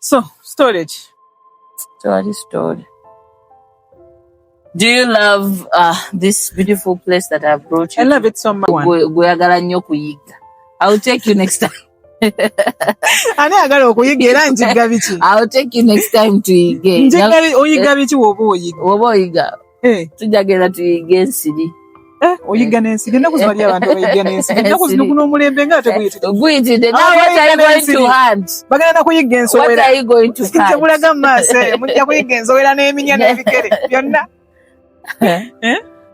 So, storage. Stored. Do you love this beautiful place that I brought you? I love it so much. Gweyagala nnyo kuyiga. I'll take you next time. Ani agala okuyiga era njiga biki? I'll take you next time to yige. Njiga oyiga biki woba oyiga? Woba oyiga. Tujagenda tuyige ensiri. Oyiga n'ensiri. Ennaku zibali abantu abayiga n'ensiri. Ennaku zino guno omulembe nga teguyitidde. Guyitidde. Now what are you going to hunt? Bagenda kuyigga ensowera. What are you going to hunt? Tebulaga maaso eyo. Mujja kuyigga ensowera n'eminya n'ebikere. Byonna.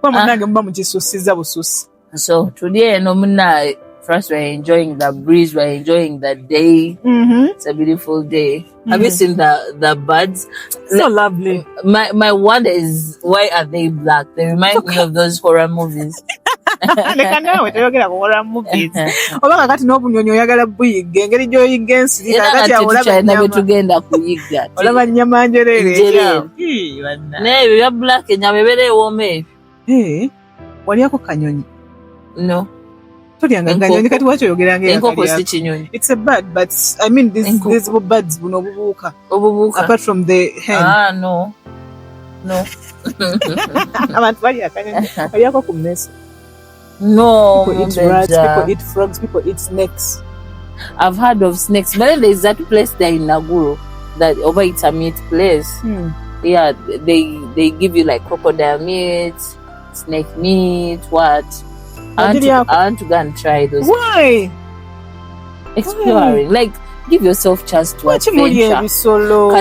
Kwa munange muba mukisusiza bususi. So today eno munnaye, first we're enjoying the breeze, we're enjoying the day. It's a beautiful day. Have you seen the birds? So lovely. My wonder is, why are they black? They remind me of those horror movies. Leka nawe toyogera ku horror movies. Oba kakati n'obunyonyi oyagala buyiga engeri gy'oyiga ensiri kakati olaba betugenda kuyiga. Olaba nnyama njereere. N'ebyo bya black ennyama ebeera ewooma ebyo. Walyako kanyonyi? No. Tolyanga kanyonyi kati waki oyogeranga enkoko si kinyonyi. It's a bird, but I mean these birds buno obubuuka. Obubuuka. Apart from the hen. No. Abantu balya kanyonyi. Balyako ku mmese. No. People eat rats, people eat frogs, people eat snakes. I've heard of snakes, but then there's that place there in Nagwa that over it's a meat place. Yeah, they give you like crocodile meat, snake meat, what? I want to go and try those. Why? Exploring. Like, give yourself chance to adventure. Solo.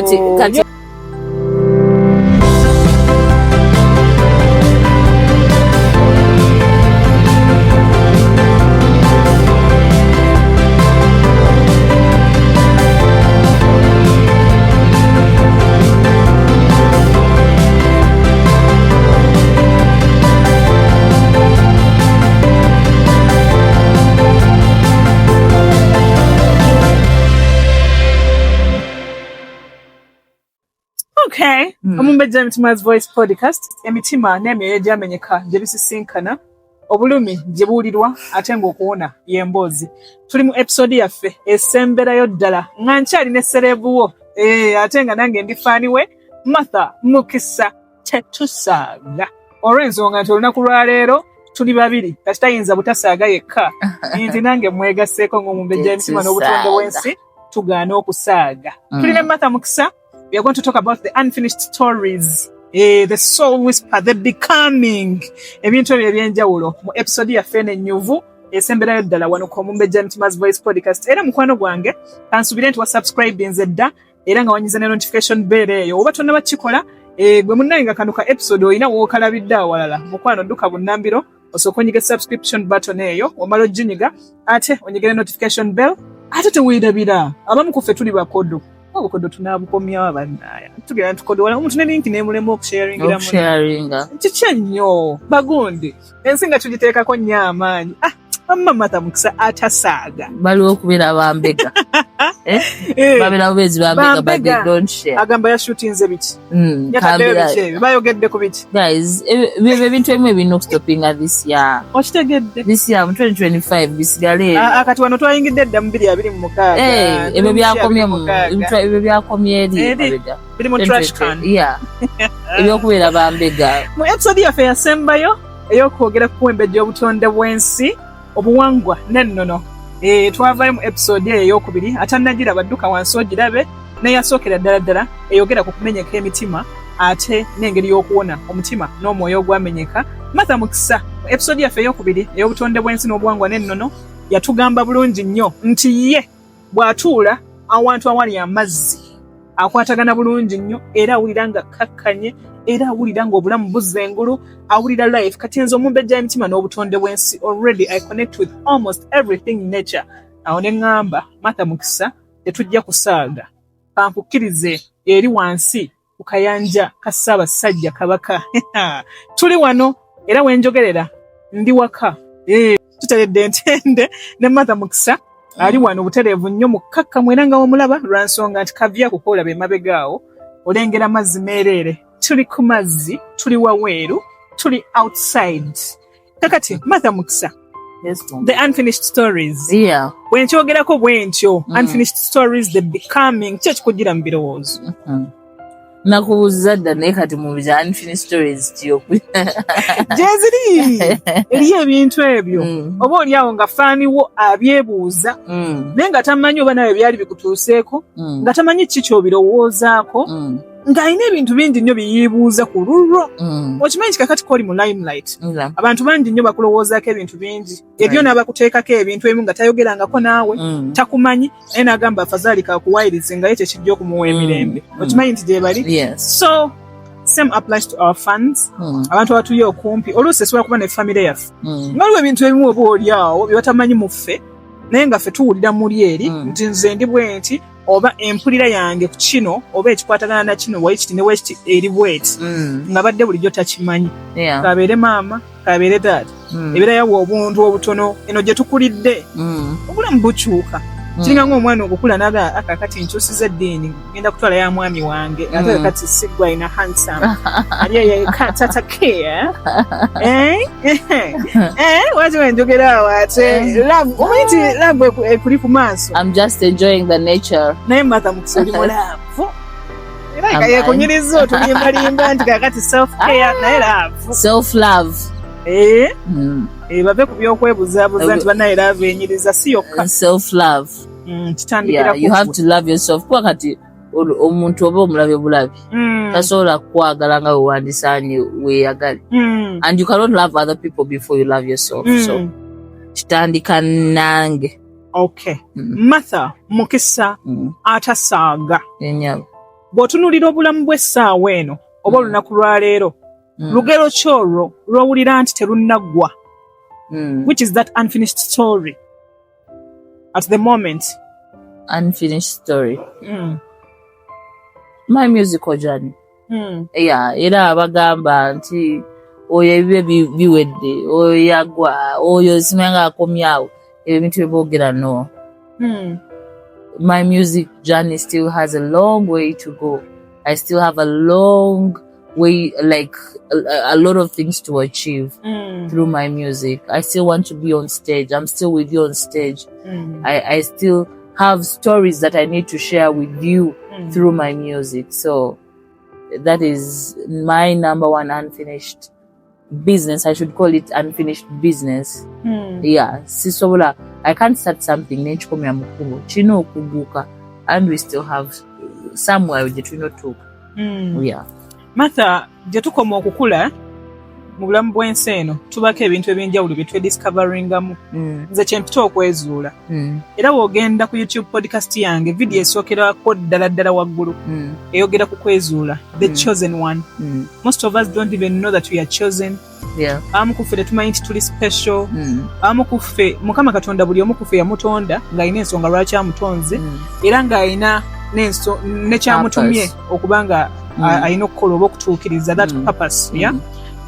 Okay. Omumbejja Emitim's Voice Podcast. Emitima n'emyoyo egyamenyeka gye bisisinkana. Obulumi gye buwulirwa ate ng'okuwona y'emboozi. Tuli mu episode yaffe esemberayo ddala. Nga Nkyalina essereebuwo. Ate nga nange ndi faaniwe Martha Mukisa tetusaaga. Olw'ensonga nti olunaku lwa leero tuli babiri. Kati tayinza butasaaga yekka. Nti nange mwegasseeko ng'omumbejja Emitima n'obutonde bw'ensi tugaana okusaaga. Tuli ne Martha Mukisa. We are going to talk about the unfinished stories, the soul whisper, the becoming. Ebintu ebyenjawulo mu episode ya fene nyuvu esemberayo ddala wano ku Omumbejja Emitim's Voice Podcast. Era mukwano gwange kansubire nti wa subscribe nzedda era nga wanyiza ne notification bell eyo oba tonna bakikola gwe munnaye nga kano ka episode olina wookalabidde awalala mukwano dduka bunnambiro osooka onyiga subscription button eyo omala oginyiga ate onyigire notification bell ate teweerabira abamu ku ffe tuli bakodo obukodo tunabukomyawo abannaaya tugenda tukodo wala omuntu ne linki neemulema okusharinga kikya nnyo bagundi ensi nga tugiteekako nnyo amaanyi Mama Martha Mukisa atasaaga baliwo okubeera bambega babeera bubezi bambega but they don't share agamba yashutinze biki yakaddeyo biki ebyo bayogedde ku biki guys ebintu ebimu ebirina okustopinga this year okitegedde this year mu 2025 bisigale kati wano twayingidde edda mu 2026 ebyo byakomye eri biri mu trash can ebyokubeera bambega mu episode yaffe yasembayo ey'okwogera ku embejja obutonde bw'ensi obuwangwa n'ennono twavaayo mu episode eyo ey'okubiri atannagiraba dduka wansi ogirabe neyasookera ddala eyogera ku kumenyeka emitima ate n'engeri y'okuwona omutima n'omwoyo ogwamenyeka. Martha Mukisa mu episode yaffe ey'okubiri ey'obutonde bw'ensi n'obuwangwa n'ennono yatugamba bulungi nnyo nti ye bw'atuula awantu awali amazzi akwatagana bulungi nnyo era awulira nga kakkanye era awulira ng'obulamu buzza engulu awulira life kati nze Omumbejja Emitima n'obutonde bw'ensi already I connect with almost everything in nature. Awo ne ŋŋamba Martha Mukisa tetujja kusaaga kankukkirize eri wansi ku kayanja ka Ssaabasajja Kabaka tuli wano era wenjogerera ndi waka tuteredde ntende ne Martha Mukisa ali wano butereevu nnyo mukkakkamu era nga wamulaba lwa nsonga nti kavya kukoolaba emabegaawo olengera mazzi meereere tuli ku mazzi tuli waweeru tuli outside kakati Martha Mukisa Yes, Mom. The unfinished stories. Yeah. When kyogerako bwentyo, unfinished stories, the becoming, kyo kikugira mu birowoozo. Nakubuuza dda naye kati mu bya unfinished stories kyokwi. Gyeziri eriyo ebintu ebyo oba oliawo nga faaniwo abyebuuza naye nga tamanyi oba nawe byali bikutuuseeko nga tamanyi ki ky'obirowoozaako ng'alina ebintu bingi nnyo byeyeebuuza ku lulwo. Okimanyi kikakati k'oli mu limelight abantu bangi nnyo bakulowoozaako ebintu bingi ebyo n'abakuteekako ebintu ebimu nga tayogerangako naawe takumanyi naye n'agamba afazaali kaakuwayirize nga ye kyekijja okumuwa emirembe. Okimanyi nti gye bali. So same applies to our fans. Abantu abatuye okumpi oluusi esobola kuba ne famire yaffe nga waliwo ebintu ebimu oba oliawo bye batamanyi mu ffe naye nga ffe tuwulira muli eri nti nze ndi bwe nti oba empulira yange ku kino oba ekikwatagana na kino waikiti ne wekiti eri bweti nga badde bulijjo takimanyi. Kabeere maama kabeere taata ebirayawo obuntu obutono eno gye tukulidde obulamu bukyuka. Kiringa ng'omwana okukula naga akakati nkyusiza eddiini genda kutwala ya mwami wange ate kati siggwa ina handsome aliye tata care wati wenjogera awo ate omanyi nti love ekuli ku maaso. I'm just enjoying the nature. Naye Martha Mukisa oli mulaavu era nga yekunyiriza otulimbalimba nti kakati self care naye laavu self love. Bave ku by'okwebuzaabuza nti bannaye love enyiriza si yokka self love. You have to love yourself. Kuba kati omuntu oba omulabe bulabi tasobola kwagala nga wewandisaanye weeyagale and you cannot love other people before you love yourself. So kitandika nange. Okay. Martha Mukisa atasaaga. Bw'otunuulira obulamu bw'essaawa eno oba olunaku lwa leero lugero ki olwo lw'owulira nti terunnagwa? Which is that unfinished story at the moment? Unfinished story. My musical journey. Era abagamba nti oyo ebibe biwedde oyo yagwa oyo simanga akomyawo ebintu byeboogera no. My music journey still has a long way to go. I still have a long way, like a lot of things to achieve through my music. I still want to be on stage. I'm still with you on stage. I still have stories that I need to share with you through my music. So that is my number one unfinished business. I should call it unfinished business. Sisobola, I can't start something nenchikomya mukubo kino okuguka and we still have somewhere gye tulina otuuka. Martha, gye tukoma okukula mu bulamu bw'ensi eno tubako ebintu ebyenjawulo bye twediscoveringamu. Nze kyempita okwezuula era bw'ogenda ku YouTube podcast yange vidiyo esookerako ddala waggulu eyogera ku kwezuula, the chosen one. Most of us don't even know that we are chosen. Abamu ku ffe tetumanyi nti tuli special. Abamu ku ffe Mukama Katonda buli omu ku ffe yamutonda ng'alina ensonga lwaki amutonze era ng'alina nekyamutumye okuba nga alina okukola oba okutuukiriza that purpose.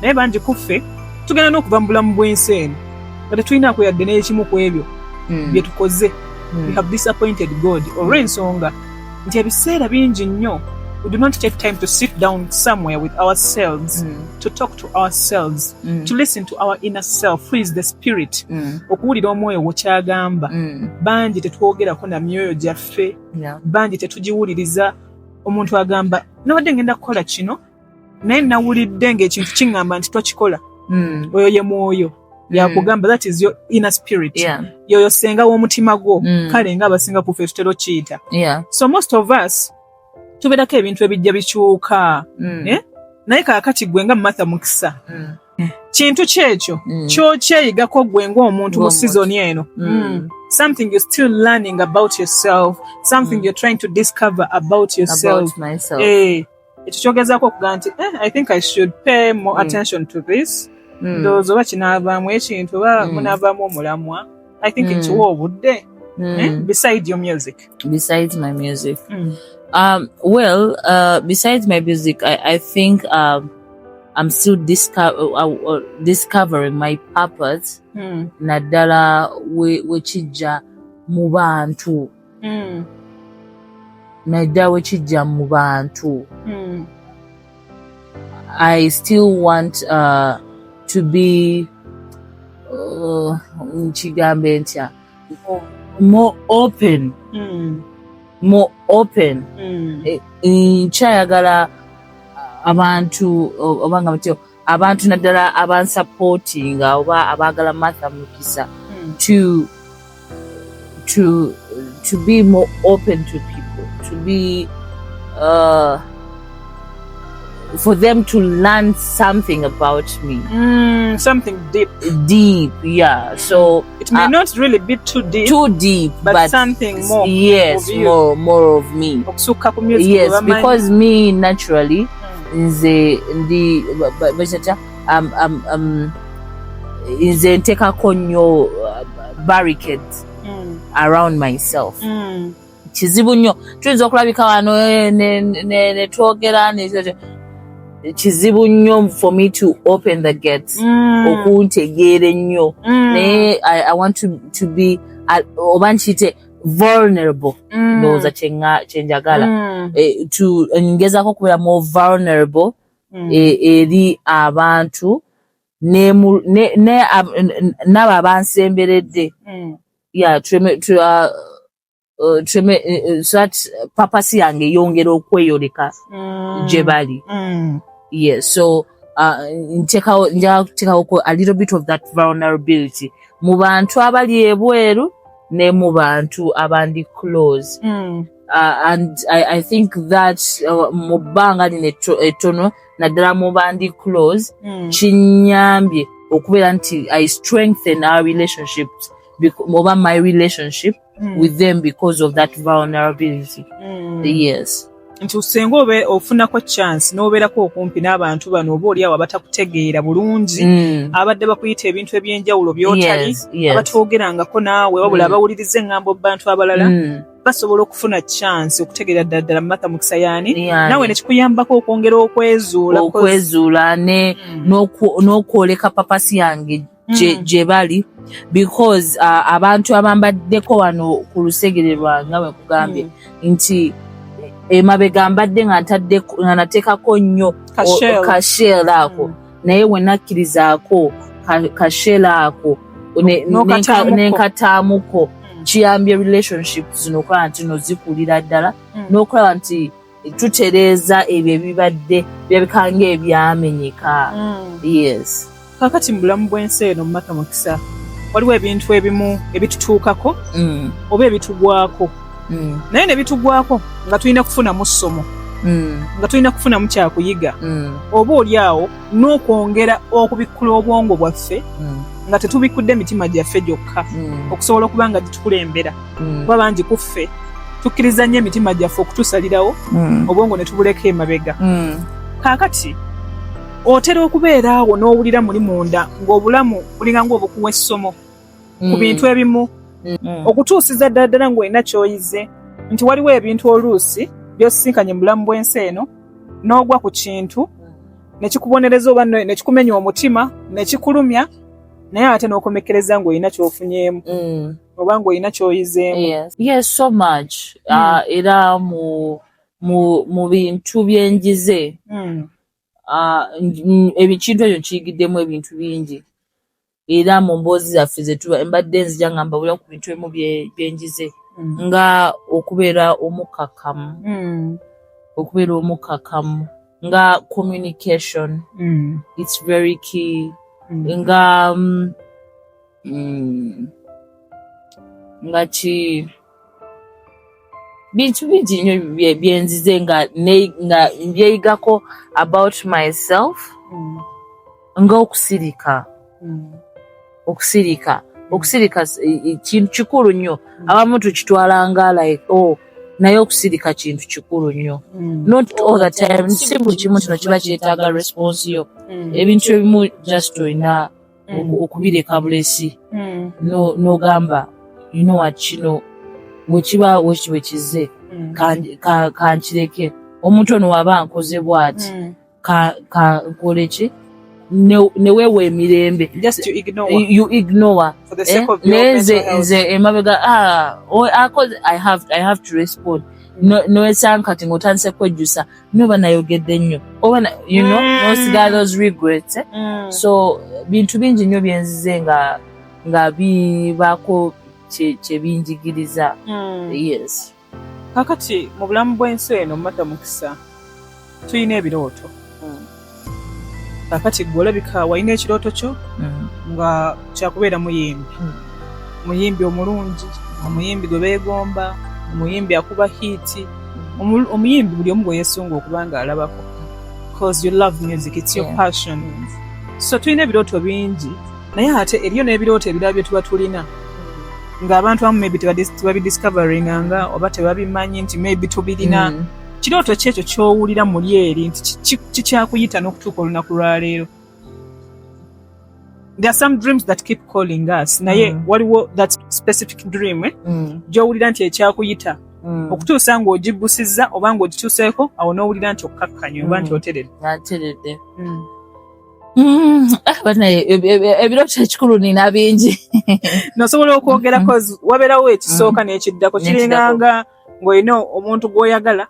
Naye bangi ku ffe tugenda n'okuva mu bulamu bw'ensi eno nga tetulinaako yadde n'ekimu ku ebyo bye tukoze. We have disappointed God olw'ensonga nti ebiseera bingi nnyo we do not take time to sit down somewhere with ourselves, to talk to ourselves, to listen to our inner self, who is the spirit. Okuwulira omwoyo wokyagamba. Bangi tetwogerako na myoyo gyaffe. Bangi tetugiwuliriza. Omuntu agamba nabadde ngenda kukola kino naye nawulidde ng'ekintu kiŋŋamba nti tokikola. Oyo ye mwoyo yakugamba, that is your inner spirit. Yoyo senga w'omutima gwo kale ng'abasinga ku ffe tutera okiyita. So most of us tubeerako ebintu ebijja bikyuka. Naye kaakati gwe nga Martha Mukisa kintu kyekyo ky'okyeyigako gwe ng'omuntu mu season eno. Something you're still learning about yourself, something you're trying to discover about yourself. About myself. Ekyo kyogezaako okugaa nti I think I should pay more attention to this. Ndowooza oba kinaavaamu ekintu oba munaavaamu omulamwa. I think nkiwa obudde. Besides your music. Besides my music. Besides my music, I think I'm still discovering my purpose. Naddala wekijja mu bantu. Naddala wekijja mu bantu. I still want to be nkigambe ntya more open nkyayagala abantu obanga mutyo abantu naddala abansupportinga oba abagala Martha Mukisa to be more open to people, to be for them to learn something about me. Something deep. Deep, yeah. So it may not really be too deep, but something more. Yes, more of me. Yes, because me naturally nze nteekako nnyo barricades around myself. Kizibu nnyo tuyinza okulabika wano ne twogera kizibu nnyo for me to open the gates okuntegeera ennyo naye I want to be oba nkiyite vulnerable ndowooza kyenjagala ngezako okubeera more vulnerable eri abantu n'abo abansemberedde papasi yange yongera okweyoleka gye bali. Yes, so nja kuteekawo a little bit of that vulnerability mu bantu abali ebweru ne mu bantu abandi close. And I think that mu bbanga lino ettono naddala mu bandi close kinyambye okubeera nti I strengthen our relationships over my relationship with them because of that vulnerability. Yes. Nti senga ofunako chance n'obeerako okumpi n'abantu bano oba oli awo abatakutegeera bulungi abadde bakuyita ebintu ebyenjawulo by'otali abatwogerangako naawe wabula abawuliriza eŋŋambo bantu abalala basobola okufuna chance okutegeera ddala Martha Mukisa yaani naawe ne kikuyambako okwongera okwezuula n'okwoleka papasi yange gye bali because abantu abambaddeko wano ku lusegere lwange nga bwe kugambye nti emabega mbadde nga nateekako nnyo kasheera ako naye we nakkirizaako kasheera ako n'enkataamuko kiyambye relationships zino okulaba nti no zikulira ddala n'okulaba nti tutereeza ebyo ebibadde byabikanga ebyamenyeka. Yes. Kakati mu bulamu bw'ensi eno Martha Mukisa waliwo ebintu ebimu ebitutuukako oba ebitugwako naye ne bitugwako nga tulina kufunamu ssomo nga tulina kufunamu kyakuyiga oba oli awo n'okwongera okubikkula obwongo bwaffe nga tetubikudde emitima gyaffe gyokka okusobola okuba nga gitukulembera kuba bangi ku ffe tukkiriza nnyo emitima gyaffe okutusalirawo obwongo ne tubuleka emabega. Kaakati otera okubeera awo n'owulira muli munda ng'obulamu bulinga ng'obukuwa essomo ku bintu ebimu okutuusiza ddala ng'olina ky'oyize nti waliwo ebintu oluusi by'osisinkanye mu bulamu bw'ensi eno n'ogwa ku kintu ne kikubonereza oba ne kikumenya omutima ne kikulumya naye ate n'okomekereza ng'olina ky'ofunyeemu oba ng'olina ky'oyizeemu. Yes, so much. Era mu bintu byenjize ebikintu ebyo nkiyigiddemu ebintu bingi era mu mboozi zaffe zetuba embadde nzija ngamba buli ku bintu ebimu byenjize nga okubeera omukakamu nga communication it's very key nga bintu bingi nnyo byenzize nga mbyeyigako about myself nga okusirika kintu kikulu nnyo abamu tukitwalanga like naye okusirika kintu kikulu nnyo not all the time si buli kimu kino kiba kyetaaga response yo ebintu ebimu just olina okubireka bulesi n'ogamba you know what kino bwekiba wekize kankireke omuntu ono waba nkoze bw'ati nkoleki neweewa emirembe you ignore naye nze emabega I have to respond noesanga kati ng'otandise kwejjusa noba nayogedde nnyo oba n'osigala those regrets so bintu bingi nnyo byenzize nga nga bibaako kye binjigiriza. Yes. Kakati mu bulamu bw'ensi eno Martha Mukisa tuyina ebirooto. Kakati gwe olabika walina ekirooto kyo nga kyakubeera muyimbi. Muyimbi omulungi, omuyimbi gwe beegomba, omuyimbi akuba hiiti, omuyimbi buli omu gwe yeesunga okuba nga alabako. Because you love music, it's your passion. So tulina ebirooto bingi, naye ate eriyo n'ebirooto ebirala bye tuba tulina ng'abantu abamu maybe tebabidiscoveringa oba tebabimanyi nti maybe tubirina. Kirooto kyekyo ky'owulira muli eri nti kikyakuyita n'okutuuka olunaku lwaleero. There are some dreams that keep calling us. Naye waliwo that specific dream gy'owulira nti ekyakuyita okutuusa ng'ogibusizza oba ng'ogituuseeko awo n'owulira nti okkakkanya oba nti oteredde. Ateredde. Ebirooto ekikulu nina bingi. Nosobola okwogera cause wabeerawo ekisooka n'ekiddako kiringanga ng'olina omuntu gw'oyagala,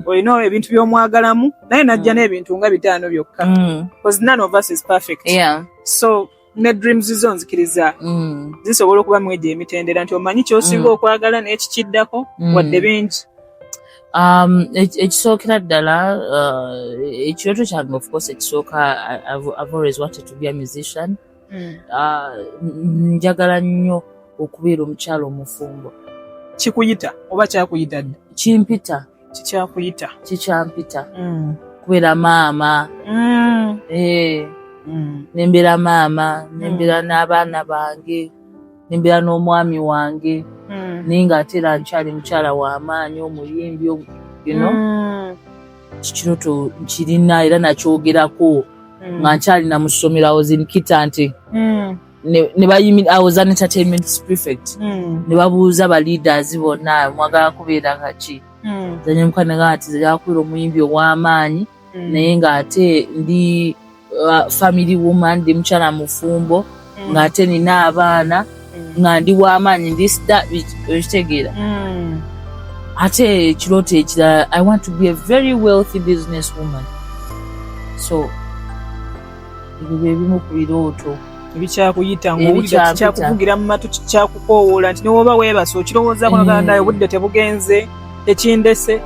olina ebintu by'omwagalamu, naye najja n'ebintu nga 5 byokka. Because none of us is perfect. Yeah. So ne dreams zo nzikiriza zisobola okuba mu egyo emitendera nti omanyi ky'osinga okwagala n'ekikiddako wadde bingi. Ekisookera ddala ekirooto kyange, of course, ekisooka I've always wanted to be a musician. Njagala nnyo okubeera omukyala omufumbo. Kikuyita oba kyakuyita dda? Kimpita. Kikyampita. Kubeera maama. Nembeera maama, nembeera n'abaana bange, nembeera n'omwami wange, naye ng'ate era nkyali mukyala w'amaanyi, omuyimbi, you know. Kirooto nkirina era nakyogerako nga Nkyalina mu ssomero. I was in Kitante. I was an entertainment prefect. Ne babuuza ba leaders bonna mwagala kubeera kaki. Zanye mukanaga ati zajja kubeera omuyimbi ow'amaanyi, naye ng'ate ndi family woman, ndi mukyala mufumbo, ng'ate nina abaana, nga ndi w'amaanyi, ndi ekitegeera. Ate ekirooto ekirala, I want to be a very wealthy businesswoman. So ebyo bye bimu ku birooto ebikyakuyita ng'owulira kikyakuvugira mu matu, kikyakukoowoola nti newoba weebase okirowoozaako nagandayo obudde tebugenze tekindese.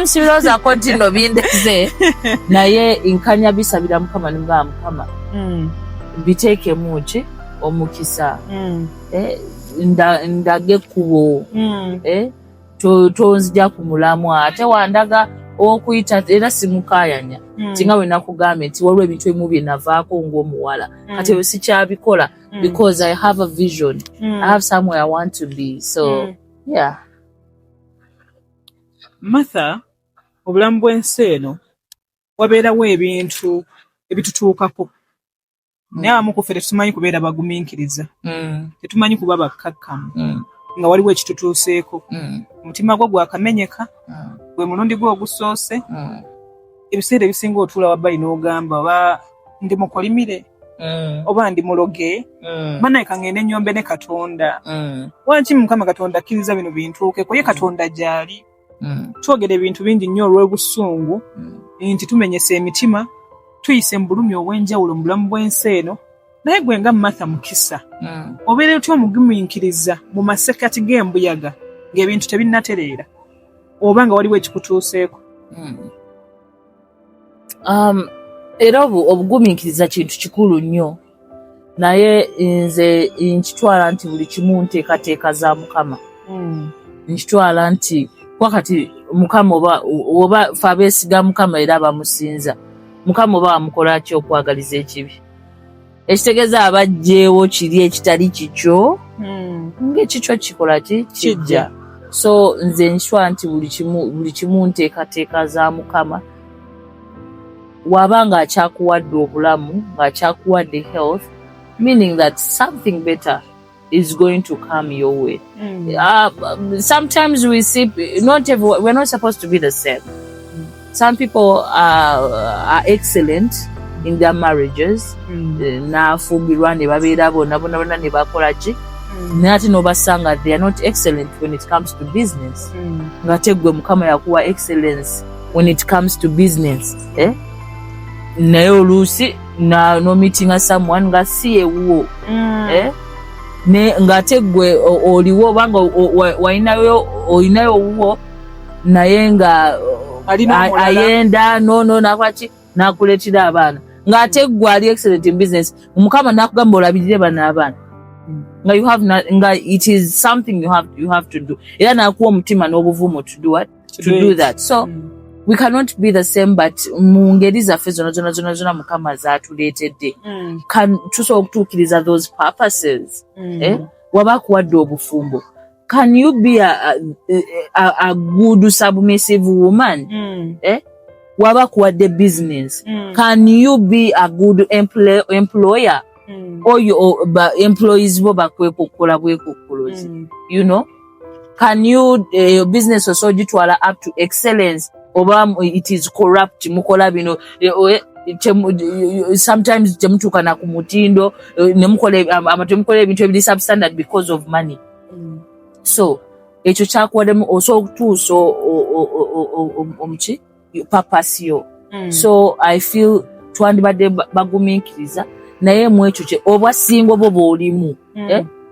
Sibirowoozaako nti no bindese, naye nkanya bisabira Mukama ne mugamba Mukama biteekemu ki omukisa, ndage ekkubo, tonzija ku mulamwa, ate wandaga okuyita era simukaayanya. Tinga we nakugambye nti waliwo ebintu ebimu bye navaako ng'omuwala, kati we sikyabikola because I have a vision. I have somewhere I want to be. So yeah. Martha, obulamu bw'ensi eno wabeerawo ebintu ebitutuukako, naye abamu ku ffe tetumanyi kubeera bagumiikiriza, tetumanyi kuba bakkakkamu, nga waliwo ekitutuuseeko, omutima gwo gwakamenyeka, gwe mulundi gwo ogusoose, ebiseera ebisinga otuula wabbali n'ogamba oba ndi mukolimire oba ndi muloge, banaye kangende nnyombe ne Katonda. Wanki Mukama Katonda akkiriza bino bintuukeko, ye Katonda gy'ali. Twogera ebintu bingi nnyo olw'obusungu nti tumenyese emitima, tuyise mu bulumi obw'enjawulo mu bulamu bw'ensi eno, naye gwe nga Martha Mukisa obeera otya omugumiikiriza mu masekati g'embuyaga ng'ebintu tebinnatereera oba nga waliwo ekikutuuseeko? Era obugumiikiriza kintu kikulu nnyo, naye nze nkitwala nti buli kimu nteekateeka za Mukama. Nkitwala nti wakati Mukama oba fe abeesiga Mukama era abamusinza, Mukama oba wamukola ki okwagaliza ekibi? Ekitegeeza abajjeewo kiri ekitali kikyo, ng'ekikyo kikola ki? Kijja. So nze nkitwala nti buli kimu nteekateeka za Mukama. Waba ng'akyakuwadde obulamu, ng'akyakuwadde health, meaning that something better is going to come your way. Sometimes we see, we're not supposed to be the same. Some people are excellent in their marriages. Nafumbirwa ne babeera bonna ne bakola ki? Nate n'obasanga they are not excellent when it comes to business. Ng'ate gwe Mukama yakuwa excellence when it comes to business. Naye oluusi no meeting someone nga si ewuwo. ne ngate gwe oliwo banga oyinayo uwo naye nga ayenda no nakwaki nakuletira abaana ngate gwe ali excellent in business Mukama nakugamba olabirire bana abaana nga you have not, nga it is something you have to do era nakuwa omutima n'obuvumo to do what to do that so we cannot be the same but mu ngeri zaffe zonna Mukama zaatuleetedde tusobola okutuukiriza those purposes waba kuwadde obufumbo can you be a good submissive woman waba kuwadde business can you be a good employer oyo employees bo bakweko okukola bwekokolozi you know can you your business also gitwala up to excellence oba it is corrupt mukola bino sometimes temutuuka na ku mutindo nemukola ebintu ebiri substandard because of money so ekyo kyakuwaddemu osobola okutuusa omuki purpose yo so I feel twandibadde bagumiikiriza naye mu ekyo kye obwasinga obwo bw'olimu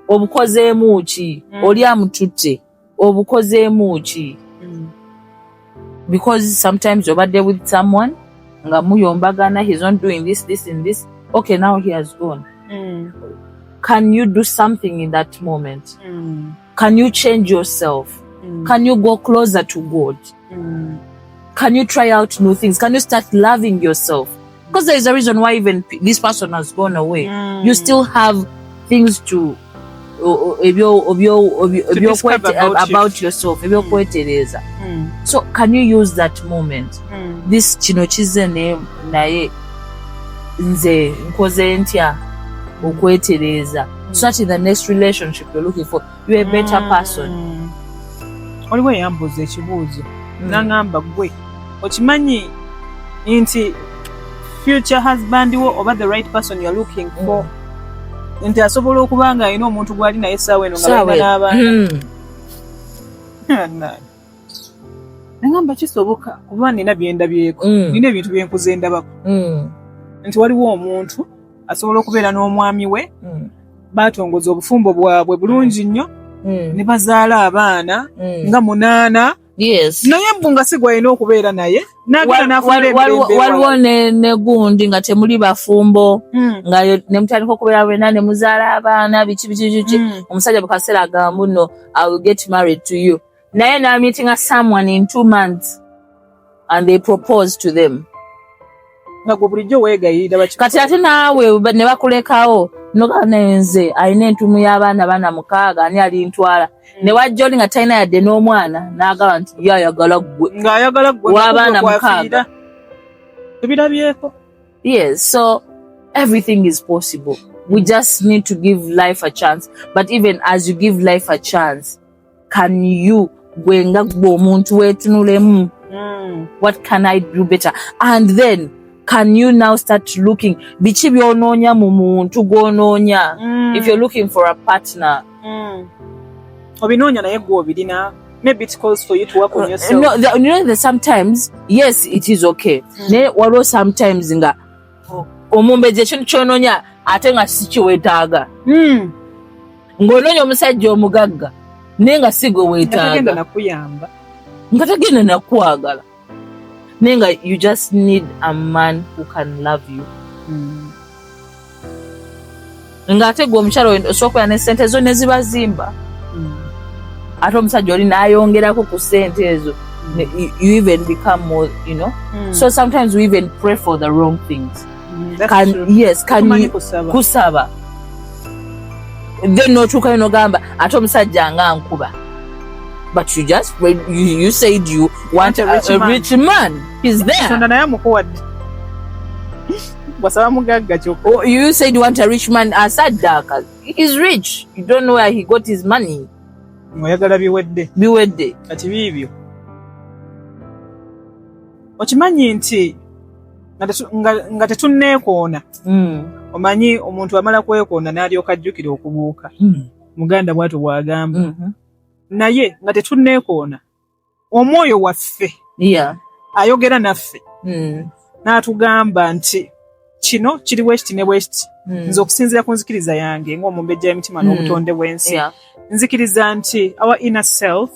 obukozeemu ki oli amututte obukozeemu ki because sometimes obadde with someone nga muyombagana he's not doing this and this okay now he has gone can you do something in that moment can you change yourself can you go closer to God can you try out new things can you start loving yourself because there is a reason why even this person has gone away you still have things to about yourself so can you use that moment this kino kize naye nze nkoze ntya okwetereza so that in the next relationship you're looking for you're a better person oliwo yambuza ekibuuzo nangamba gwe okimanyi nti future husband wo oba the right person you're looking for nti asobola okuba nga alina omuntu gwali naye essaawa eno nga balina n'abaana nangamba kisoboka kuba nina byendabyeko nina ebintu byenkuze ndabako nti waliwo omuntu asobola okubeera n'omwami we baatongoza obufumbo bwabwe bulungi nnyo ne bazaala abaana nga 8 naye mbu nga si gwalina okubeera naye waliwo ne gundi nga temuli bafumbo nga ne mutandika okubeera bwena ne muzaala abaana biki omusajja bwe kaseera agamba nno I will get married to you naye n'ameetinga someone in 2 months and they propose to them nga gwe bulijjo weegayirira kati ate naawe ne bakulekawo noganenze alina entumu y'abaana bana 6 ani alintwala ne wajja oli nga talina yadde n'omwana n'agamba nti yayagala ggwe ng'ayagala ggwe w'abaana 6 tubirabyeko yes so everything is possible we just need to give life a chance but even as you give life a chance can you gwe nga gwe omuntu weetunulemu what can I do better and then can you now start looking biki byonoonya mu muntu gwonoonya if you're looking for a partner obinoonya naye gwe obirina maybe it calls for you to work on yourself you know that sometimes yes it is okay naye waliwo sometimes nga omumbejja ekintu kyonoonya ate nga si kiweetaaga ng'onoonya omusajja omugagga naye nga si gwe weetaaga nga tagenda nakwagala naye nga you just need a man who can love you ng'ate gwe omukyala osobola okubeera ne ssente zo ne zibazimba ate omusajja oli n'ayongerako ku ssente ezo you even become more you know so sometimes we even pray for the wrong things can you kusaba then notuukayo nogamba ate omusajja nga nkuba but you just you said you want a rich man he's there sonda naye amukuwadde wasaba mugagga kyokka you said you want a rich man asaddaka he's rich you don't know where he got his money oyagala biwedde kati biibyo okimanyi nti nga tetunneekoona omanyi omuntu amala kwekoona n'alyoka ajjukira okubuuka muganda bw'atyo bw'agamba naye nga tetunneekoona omwoyo waffe ayogera naffe n'atugamba nti kino kiri west ne west nze okusinziira ku nzikiriza yange ng'omumbejja y'emitima n'obutonde bw'ensi nzikiriza nti our inner self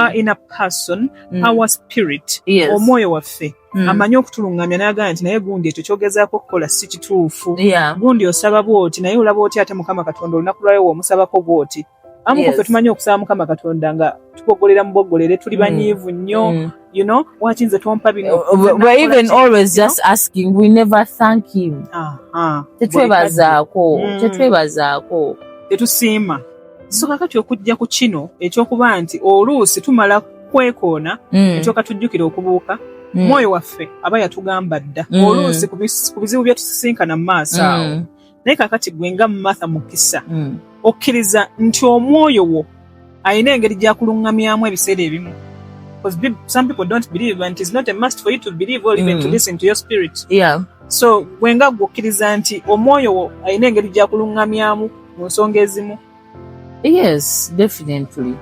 our inner person our spirit omwoyo waffe amanyi okutulungamya n'agamba nti naye gundi ekyo kyogezaako okukola si kituufu gundi osaba bw'oti naye olaba oti ate Mukama Katonda olunaku lwayo w'omusabako bw'oti amu ku ffe tumanyi okusaba Mukama Katonda nga tuboggolera mu boggolere tuli banyiivu nnyo you know waki nze tompa bino but even always just asking we never thank him tetwebazaako tetusiima so kakati okujja ku kino ekyokuba nti oluusi tumala kwekoona ekyoka tujjukira okubuuka mwoyo waffe aba yatugamba dda oluusi ku bizibu bye tusisinkana mu maaso awo naye kakati gwe nga Martha Mukisa okkiriza nti omwoyo wo ayina engeri gy'akulungamyamu ebiseera ebimu because some people don't believe and it's not a must for you to believe or even to listen to your spirit so gwe nga gwokkiriza nti omwoyo wo ayina engeri gy'akulungamyamu mu nsonga ezimu. Yes, definitely.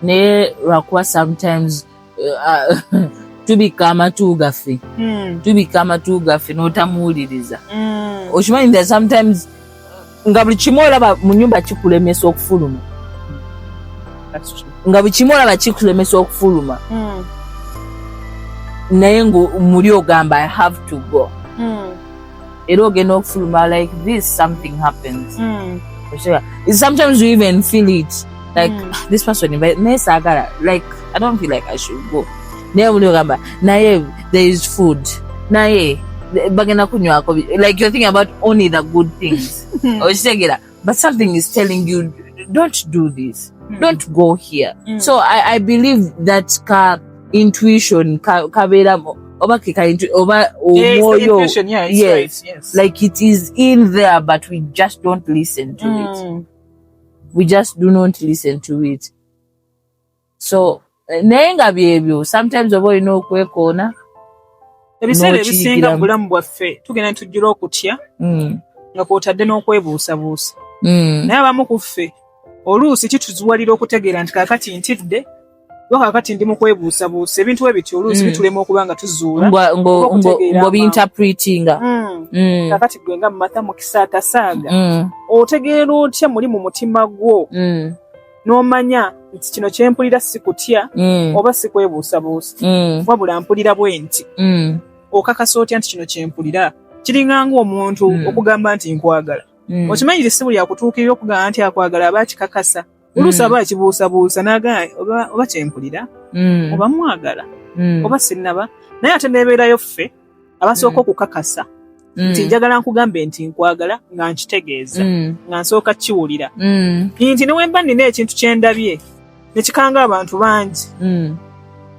Ne lwakuba sometimes tubikama tugafe n'otamuwuliriza okimanyi that sometimes nga buli kimu olaba mu nnyumba kikulemesa okufuluma naye muli ogamba I have to go era ogenda okufuluma like this something happens sometimes you even feel it like this person naye saagala like I don't feel like I should go naye muli ogamba naye there is food naye bagenda kunywako like you're thinking about only the good things okitegera but something is telling you don't do this don't go here so I believe that intuition kabeera oba omwoyo yes like it is in there but we just don't listen to it we just do not listen to it so naye nga byebyo sometimes oba olina okwekoona ebiseera ebisinga mu bulamu bwaffe tugenda tujjula okutya nga kwotadde n'okwebuusabuusa naye abamu ku ffe oluusi kituzuwalira okutegeera nti kaakati ntidde oba kaakati ndi mu kwebuusabuusa ebintu ebityo oluusi bitulema okuba nga tuzuula ng'obinterpretinga kaakati gwe nga Martha Mukisa atasaaga otegeera otya muli mu mutima gwo n'omanya nti kino kyempulira si kutya oba si kwebuusabuusa wabula mpulira bwe nti okakasa otya nti kino kyempulira kiringanga omuntu okugamba nti nkwagala okimanyire si buli akutuukirira okugamba nti akwagala aba akikakasa oluusi aba akibuusabuusa n'agamba oba kyempulira oba mwagala oba sinnaba naye ate neebeerayo ffe abasooka okukakasa nti njagala nkugambe nti nkwagala nga nkitegeeza nga nsooka kiwulira nti newemba nina ekintu kyendabye nekikanga abantu bangi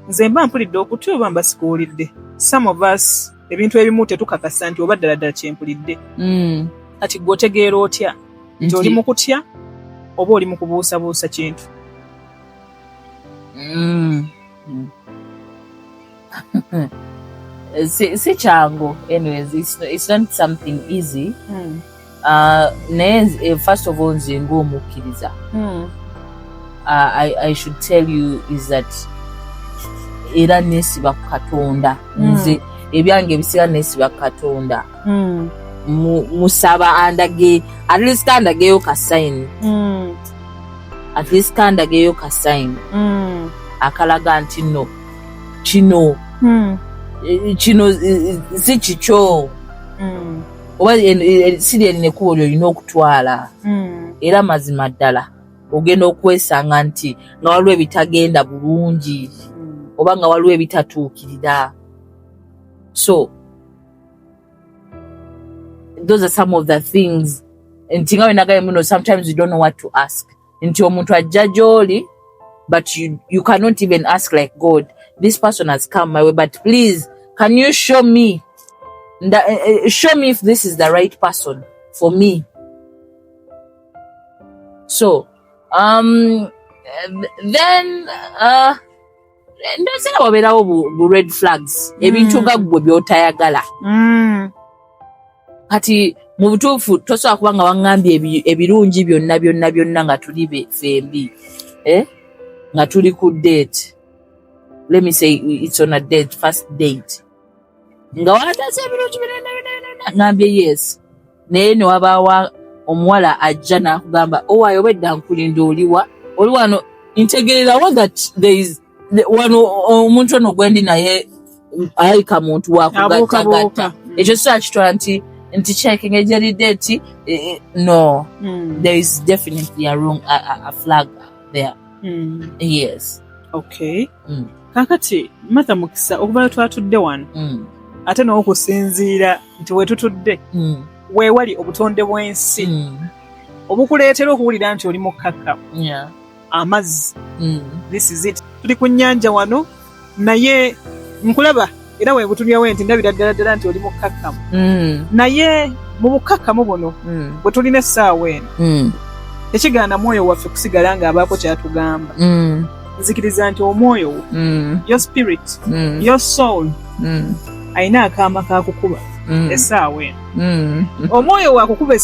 nze mba mpulidde okutya oba mba sikuwulidde some of us ebintu ebimu tetukakasa nti oba ddala ddala kyempulidde kati gwe otegeera otya nti oli mu kutya oba oli mu kubuusabuusa kintu si kyangu anyways it's not something easy naye first of all nze ng'omukkiriza I should tell you is that era neesiba ku Katonda nze ebyange ebisiga neesiba ku Katonda musaba andage at least kandageyo ka sign akalaga nti no kino si kikyo oba siri erinekuwa olina okutwala era mazima ddala ogenda okwesanga nti nga waliwo ebitagenda bulungi oba nga waliwo ebitatuukirira so those are some of the things nti nga wenagaye muno sometimes you don't know what to ask nti omuntu ajja gy'oli but you cannot even ask like God this person has come my way but please can you show me if this is the right person for me so then ndosera wabeerawo bu red flags ebintu nga ggwe by'otayagala kati mu butuufu tosobola kuba nga waŋŋambye ebirungi byonna nga tuli fembi nga tuli ku date let me say it's on a date first date nga wataase ebirungi binene ngambye yes naye ne wabaawa omuwala ajja n'akugamba owaayo obedda nkulinda oli wano ntegeererawo that there is wano omuntu ono gwendi naye ayika muntu wakugattagatta ekyo kitwala nti checking ejeridde nti no there is definitely a flag there. Yes. Okay. Kakati Martha Mukisa okuva twatudde wano ate n'okusinziira nti wetutudde weewali obutonde bw'ensi obukuleetera okuwulira nti oli mukkakkamu amazzi this is it. Tuli ku nnyanja wano naye nkulaba era weebutunyawo nti ndabira ddala nti oli mukkakkamu naye mu bukkakkamu buno bwe tulina essaawa eno tekigaana mwoyo waffe kusigala ng'abaako kyatugamba. Nzikiriza nti omwoyo wo your spirit your soul ayina akaama kakukuba essaawa eno omwoyo wakukuba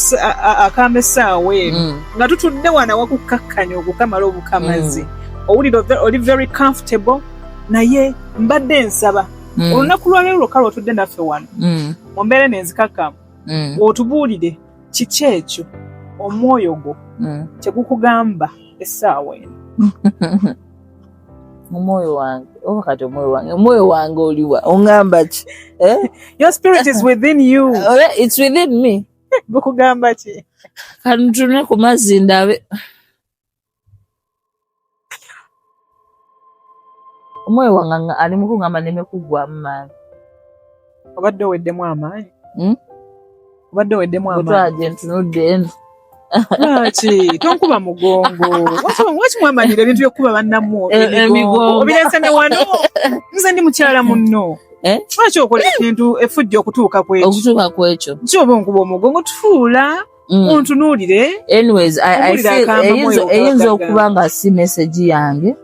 akaama essaawa eno nga tutudde wana wakukkakkanya okukamala obukamazi owulira oli very comfortable naye mbadde nsaba olunaku lwaleero lwokka lwotudde naffe wano mu mbeera nenzikakkamu otubuulire kiki ekyo omwoyo gwo kyegukugamba essaawa eno. Omwoyo wange oliwa ongamba ki? Your spirit is within you. It's within me. Bukugamba ki? Kanutune ku mazzi ndabe. Omwoyo wange ali mu kungamba nemekugwamu maanyi. Obadde oweddemu amaanyi? Obadde oweddemu amaanyi? Otwaje ntunudde eno. Lwaki tonkuba mugongo waki mwamanyira ebintu byokuba bannamu emigongo obireeseme wano nze ndi mukyala munno lwaki okola ekintu efujja okutuuka kwekyo kyoba onkuba omugongo tufuula ontunuulire. Anyways, I feel eyinza okuba nga si message yange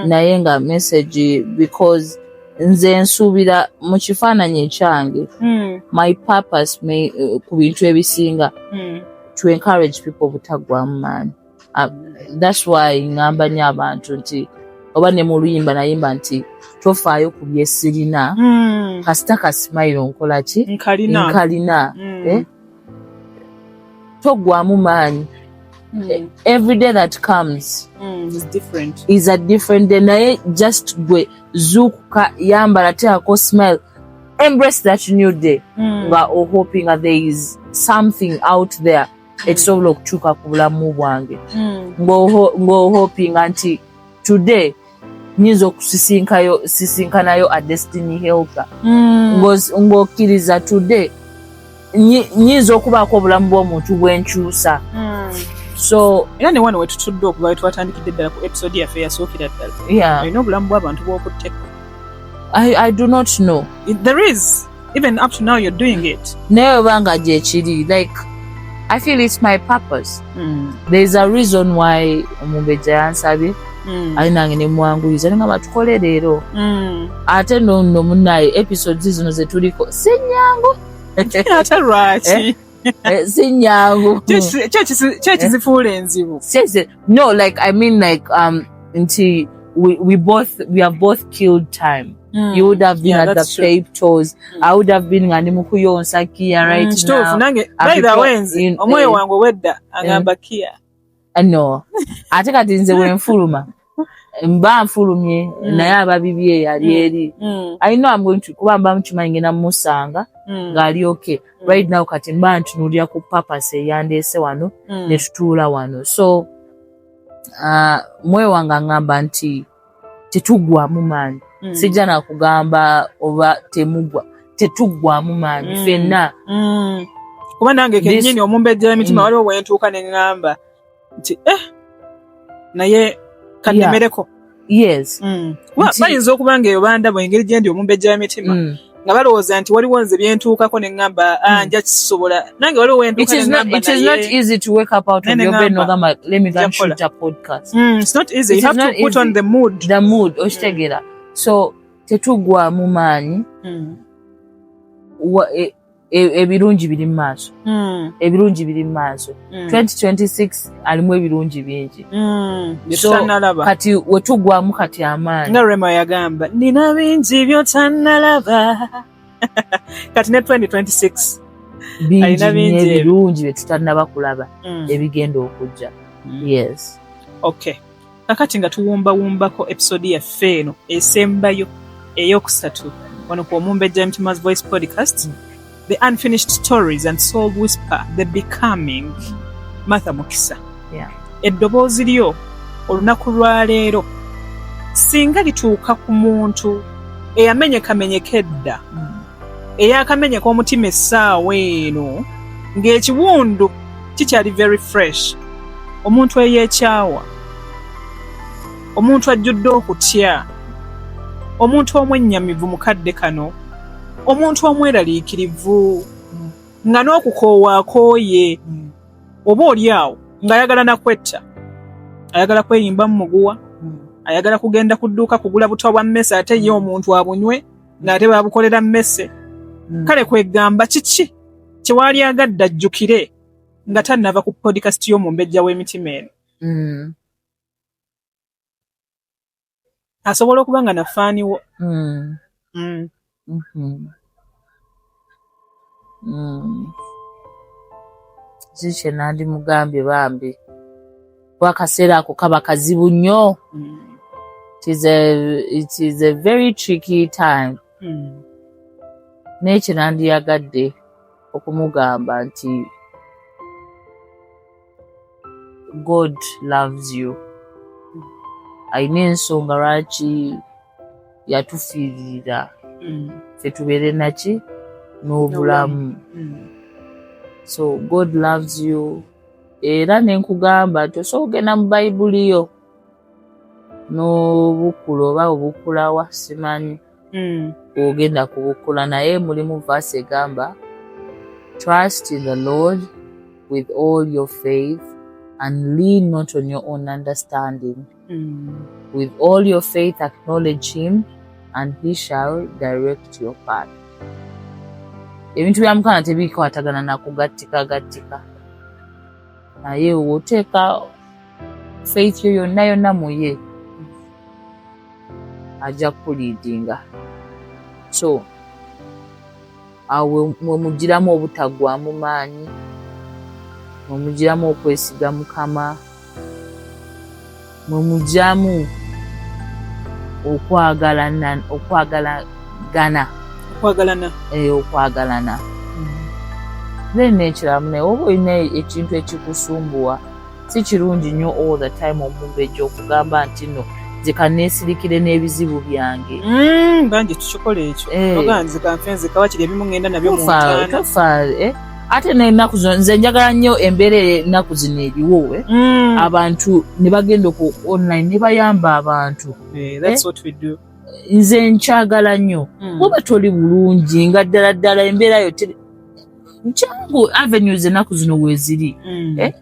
naye nga message because nze nsuubira mu kifaananyi ekyange my purpose ku bintu ebisinga to encourage people butagwamu maanyi. That's why ngamba nnyo abantu nti oba ne mu luyimba nayimba nti tofaayo ku byesirina kasita kasimayiro nkola ki nkalina togwamu maanyi. Every day that comes is a different day naye just gwe zuukuka yambala teako smile embrace that new day nga hoping that there is something out there ekisobola okukyuka ku bulamu bwange ng'ohopinga nti today nyinza okusisinkanayo a destiny helper ng'okkiriza today nyinza okubaako obulamu bw'omuntu bwenkyusa. So era ne wano wetutudde okuva wetwatandikidde ddala ku episode yaffe yasookera ddala olina obulamu bw'abantu bw'okutteko. I do not know. There is even up to now you're doing it. Naye obanga gyekiri like I feel it's my purpose. There's a reason why omumbejja yansabye ali nange ne mwanguliza nga batukole leero ate nno munnaye episodes zino ze tuliko si nnyangu ate lwaki si nnyangu kyo kizifuula enzibu. No, like I mean like nti we have both killed time. You would have been at the pep toes. I would have been ngani mukuyonsa kia right now. Nange by the way omwoyo wange wedda agamba kia. No. Ate kati nze wenfuluma. Mba nfulumye naye ababibye yali eri. I know I'm going to kuba mba mkimanyi ngenda musanga ngali okay. Right now kati mba ntunulira ku purpose yandeese wano ne tutuula wano. So mwoyo wange ngamba nti tetugwamu maanyi. Sijja nakugamba oba temugwa tetugwamu maanyi ffenna. Kuba nange kennyini omumbejja w'emitima waliwo wentuuka ne ngamba nti naye kannemereko. Yes. Bayinza okuba nga eyo bandaba engeri gye ndi omumbejja w'emitima nga balowooza nti waliwo nze byentuukako ne ngamba nja kisobola nange waliwo wentuuka ne ngamba it is not easy to wake up out of your bed nogamba let me go and shoot a podcast. It's not easy. You have to put on the mood okitegeera. So tetugwamu maanyi ebirungi biri mu maaso. Ebirungi biri mu maaso. 2026 alimu ebirungi bingi. So kati wetugwamu kati amaanyi. Nga Rema yagamba nina bingi by'otannalaba kati ne 2026 bingi ebirungi bye tutannaba kulaba ebigenda okujja. Yes. Okay. Kakati nga tuwumbawumbako episode yaffe eno esembayo eyokusatu wano ku Omumbejja Mtima's Voice Podcast, The Unfinished Stories and Soul Whisper, The Becoming, Martha Mukisa. Yeah. Eddoboozi lyo olunaku lwa leero singa lituuka ku muntu eyamenyekamenyeka edda eyakamenyeka omutima essaawa eno ng'ekiwundu kikyali very fresh, omuntu eyeekyawa, omuntu ajjudde okutya, omuntu omwennyamivu mu kadde kano, omuntu omweraliikirivu nga n'okukoowa akooye, oba oli awo ng'ayagala nakwetta, ayagala kweyimba mu muguwa, ayagala kugenda ku dduuka kugula butwa bwa mmese ate ye omuntu abunywe ng'ate baabukolera mmese. Kale kwegamba kiki kye waali agadde ajjukire nga tannava ku podcast y'Omumbejja w'Emitima eno. Asobola okuba nga nafaaniwo. Kiki nandi mugambye bambi wakaseera ako kaba kazibu nnyo. It is a very tricky time. N'ekyo nandiyagadde okumugamba nti God loves you. Ayina ensonga lwaki yatufiirira ffe tubeere naki n'obulamu. So God loves you. Era nenkugamba nti osobola okugenda mu Bayibuli yo n'obukula oba obukulawa simanyi ogenda kubukula, naye mulimu verse egamba trust in the Lord with all your faith and lean not on your own understanding. With all your faith acknowledge him and he shall direct your path. Ebintu bya Mukama tebikwatagana na kugattika, naye oteeka faith yo yonna mu ye ajja kuliidinga. So awo mwemugiramu obutagwamu maanyi, mwemugiramu okwesiga Mukama, mwemugiramu okwagalana. Then ekiramu naye oba olina ekintu ekikusumbuwa si kirungi nnyo all the time Omumbejja okugamba nti no zikaneesirikire n'ebizibu byange. Bangi tukikola ekyo. Oganzika nfenzika wakiri ebimu ngenda nabyo mu ntaana. Tofaale. Ate n'ennaku zino nze njagala nnyo embeera ennaku zino eriwo abantu ne bagenda ku online ne bayamba abantu. That's what we do. Nze nkyagala nnyo. Bw'oba toli bulungi nga ddala embeera yo nkyangu avenues ennaku zino weeziri.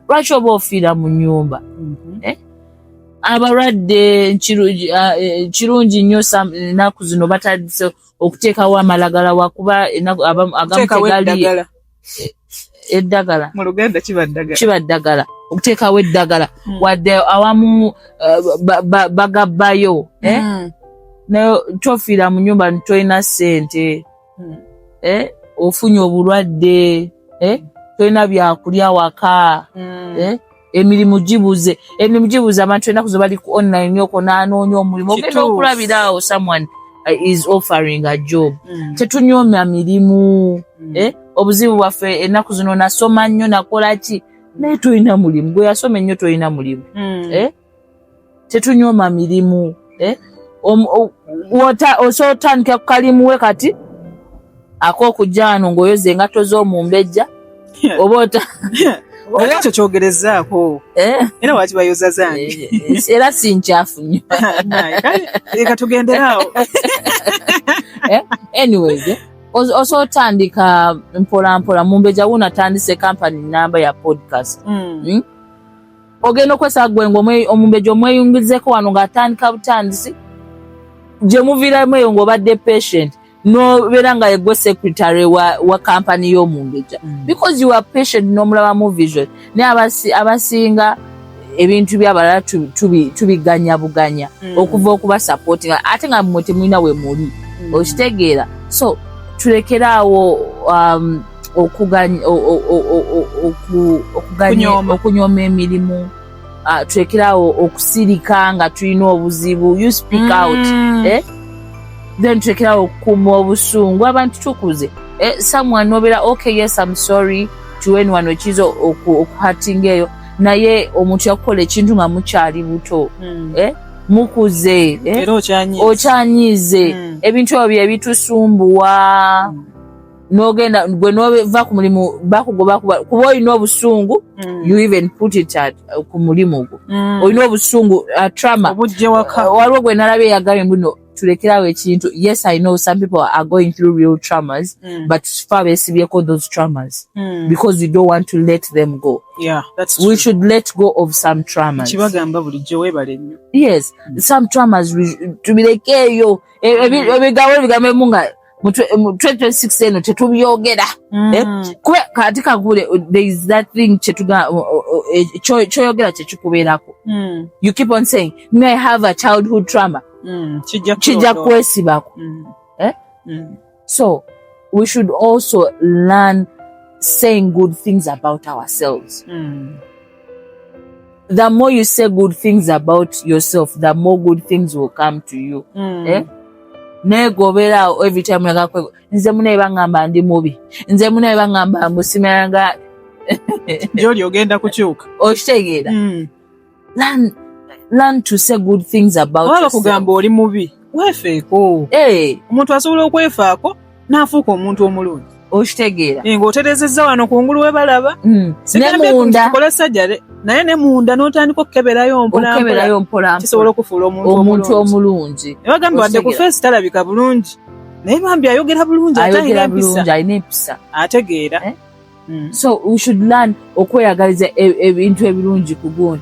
Lwaki oba ofiira mu nnyumba? Abalwadde kirungi nnyo ennaku zino batandise okuteekawo amalagala wakuba agamu tegali eddagala. Mu Luganda kiba ddagala. Okuteekawo eddagala wadde awamu bagabbayo. Naye tofiira mu nnyumba ntolina ssente. Ofunye obulwadde. Tolina byakulya waka. Emirimu gibuze abantu ennaku zo bali ku online yoko n'anoonya omulimu. Ogenda okulabira awo someone is offering a job. Tetunyooma mirimu. Obuzibu bwaffe ennaku zino nasoma nnyo nakola ki naye tolina mulimu. Gwe yasoma ennyo tolina mulimu. Tetunyooma mirimu. Osobola otandika ku kalimu we kati ak'okujja wano ng'oyoza engato z'Omumbejja oba ekyo kyogerezaako era waki bayoza zange era si nkyafu nnyo. Leka tugenderaawo. Anyways, osobola otandika mpolampola. Mumbejja wunatandise kampani namba ya podcast. Ogenda okwesaba gwe Omumbejja omweyungizeko wano ng'atandika butandisi gye muviiramu eyo ng'obadde patient nobeera nga yegwe secretary wa kampani y'Omumbejja because you are patient n'omulabamu vision. Naye abasinga ebintu by'abalala tubiganya buganya okuva okuba supporting ate nga mmwe temulina we muli okitegeera. So tulekerawo okunyoma emirimu, tulekerawo okusirika nga tulina obuzibu, you speak out, then tulekerawo okukuuma obusungu, abantu tukuze, someone nobera okay yes I'm sorry to anyone wekiza okuhatinga eyo, naye omuntu yakukola ekintu nga mukyali buto, mukuze, okyanyize, ebintu ebyo bye bitusumbuwa, nogenda gwe nova ku mulimu bakugoba kuba olina obusungu, you even put it ku mulimu gwo, olina obusungu, trauma waliwo gwe nalabye yagambye mbuno tulekerawo ekintu. Yes, I know some people are going through real traumas, but far besibyeko those traumas because we don't want to let them go. Yeah, that's true. We should let go of some traumas. Kibagamba bulijjo webale nnyo. Yes, some traumas tubirekeeyo, ebigambo bigambe munga mu 2016 eno tetubyogera, kuba kati kakule there is that thing kyoyogera kyekikubeerako. You keep on saying may I have a childhood trauma, kijja kwesibako. So we should also learn saying good things about ourselves. The more you say good things about yourself, the more good things will come to you. Negobera every time yakakwe nze mune bangamba ndi mubi, nze mune bangamba musimeranga joli ogenda kukyuka okitegeera. Learn to say good things about yourself. Kugamba oli mubi weefeeko, omuntu asobola okwefaako n'afuuka omuntu omulungi, okitegeera ng'oterezezza wano kungulu we balaba, nemunda kola sajjale naye ne munda n'otandika okukeberayo mpola kisobola okufuula omuntu omulungi. Ne bagamba wadde ku feesi talabika bulungi naye bambi ayogera bulungi, ayina empisa, ategeera. So we should learn okweyagaliza ebintu ebirungi ku gundi.